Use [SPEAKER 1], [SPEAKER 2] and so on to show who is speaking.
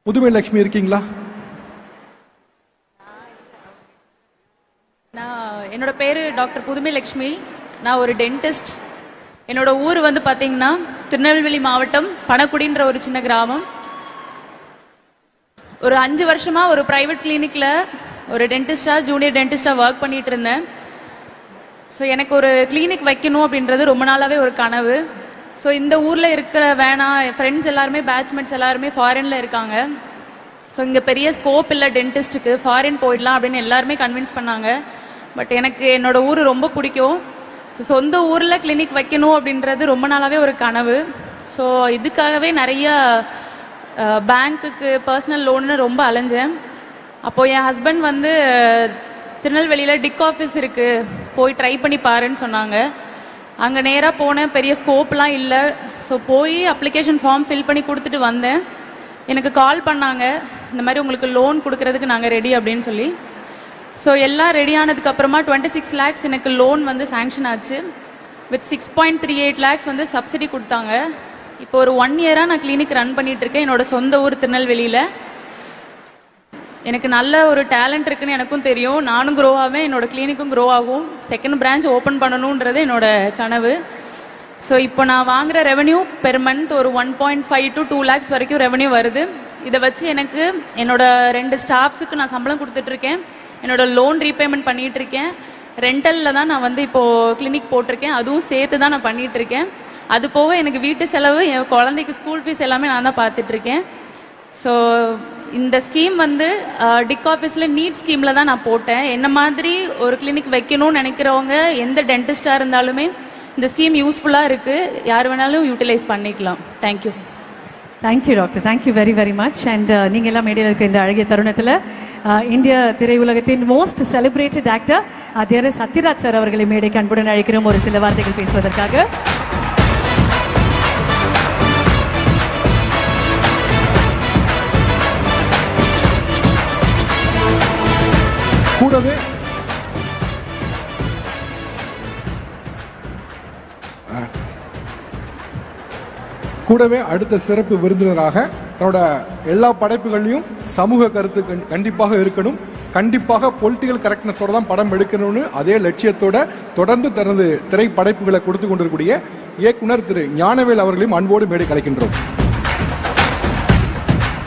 [SPEAKER 1] புதுமை லட்சுமி இருக்கீங்களா?
[SPEAKER 2] என்னோட பேரு டாக்டர் புதுமை லட்சுமி. நான் ஒரு டென்டிஸ்ட். என்னோட ஊர் வந்து பாத்தீங்கன்னா திருநெல்வேலி மாவட்டம் பணக்குடின்ற ஒரு சின்ன கிராமம். ஒரு 5 வருஷமா ஒரு பிரைவேட் கிளினிக்ல ஒரு டென்டிஸ்டா ஜூனியர் டென்டிஸ்டா ஒர்க் பண்ணிட்டு இருந்தேன். ஸோ எனக்கு ஒரு கிளினிக் வைக்கணும் அப்படின்றது ரொம்ப நாளாவே ஒரு கனவு. ஸோ இந்த ஊர்ல இருக்கிற என் ஃப்ரெண்ட்ஸ் எல்லாருமே பேட்ச்மெட்ஸ் எல்லாருமே ஃபாரின்ல இருக்காங்க. ஸோ இங்கே பெரிய ஸ்கோப் இல்லை டென்டிஸ்ட்டுக்கு, ஃபாரின் போயிடலாம் அப்படின்னு எல்லாருமே கன்வின்ஸ் பண்ணாங்க. பட் எனக்கு என்னோட ஊர் ரொம்ப பிடிக்கும். ஸோ சொந்த ஊரில் கிளினிக் வைக்கணும் அப்படின்றது ரொம்ப நாளாவே ஒரு கனவு. ஸோ இதுக்காகவே நிறைய பேங்க்குக்கு பர்சனல் லோன்னு ரொம்ப அலைஞ்சேன். அப்போது என் ஹஸ்பண்ட் வந்து திருநெல்வேலியில் டிக் ஆஃபீஸ் இருக்குது, போய் ட்ரை பண்ணி பாருன்னு சொன்னாங்க. அங்கே நேராக போனேன், பெரிய ஸ்கோப்லாம் இல்லை. ஸோ போய் அப்ளிகேஷன் ஃபார்ம் ஃபில் பண்ணி கொடுத்துட்டு வந்தேன். எனக்கு கால் பண்ணாங்க, இந்த மாதிரி உங்களுக்கு லோன் கொடுக்கறதுக்கு நாங்கள் ரெடி அப்படின்னு சொல்லி. ஸோ எல்லாம் ரெடி ஆனதுக்கு அப்புறமா 26 lakhs எனக்கு லோன் வந்து சாங்ஷன் ஆச்சு. வித் 6.38 lakhs வந்து சப்சிடி கொடுத்தாங்க. இப்போ ஒரு 1 year நான் கிளினிக் ரன் பண்ணிட்டு இருக்கேன் என்னோட சொந்த ஊர் திருநெல்வேலியில். எனக்கு நல்ல ஒரு டேலண்ட் இருக்குன்னு எனக்கும் தெரியும். நானும் க்ரோ ஆவேன், என்னோட கிளினிக்கும் க்ரோ ஆகும். செகண்ட் பிரான்ச் ஓப்பன் பண்ணணுன்றது என்னோட கனவு. ஸோ இப்போ நான் வாங்குற ரெவன்யூ பெர் மந்த் ஒரு 1.5 to 2 lakhs வரைக்கும் ரெவன்யூ வருது. இதை வச்சு எனக்கு என்னோட 2 ஸ்டாஃப்ஸுக்கு நான் சம்பளம் கொடுத்துட்டு இருக்கேன். என்னோட லோன் ரீபேமெண்ட் பண்ணிட்டு இருக்கேன். ரெண்டலில் தான் நான் வந்து இப்போ கிளினிக் போட்டிருக்கேன், அதுவும் சேர்த்து தான் நான் பண்ணிட்டு இருக்கேன். அது போக எனக்கு வீட்டு செலவு, என் குழந்தைக்கு ஸ்கூல் ஃபீஸ் எல்லாமே நான் தான் பார்த்துட்டு இருக்கேன். ஸோ இந்த ஸ்கீம் வந்து டிக் ஆஃபீஸில் நீட் ஸ்கீமில் தான் நான் போட்டேன். என்ன மாதிரி ஒரு கிளினிக் வைக்கணும்னு நினைக்கிறவங்க எந்த டென்டிஸ்டாக இருந்தாலுமே இந்த ஸ்கீம் யூஸ்ஃபுல்லாக இருக்குது, யார் வேணாலும் யூட்டிலைஸ் பண்ணிக்கலாம். Thank you.
[SPEAKER 3] Thank you doctor, thank you very very much. And நீங்கள் எல்லாம் மேடையில் இருக்க இந்த அழகிய தருணத்தில் இந்திய திரையுலகத்தின் most celebrated actor dear Sathyaraj sir அவர்களை மேடைக்கு அன்புடன் அழைக்கிறோம் ஒரு சில வார்த்தைகள் பேசுவதற்காக.
[SPEAKER 1] கூடவே அடுத்த சிறப்பு விருந்தினராக தன்னோட எல்லா படைப்புகளையும் சமூக கருத்து கண்டிப்பாக இருக்கணும், கண்டிப்பாக பொலிட்டிக்கல் கரெக்ட்னஸோட தான் படம் எடுக்கணும்னு அதே லட்சியத்தோட தொடர்ந்து தனது திரைப்படைப்புகளை கொடுத்து கொண்டிருக்கக்கூடிய இயக்குனர் திரு ஞானவேல் அவர்களையும் அன்போடு மேடை கலைக்கின்றோம்.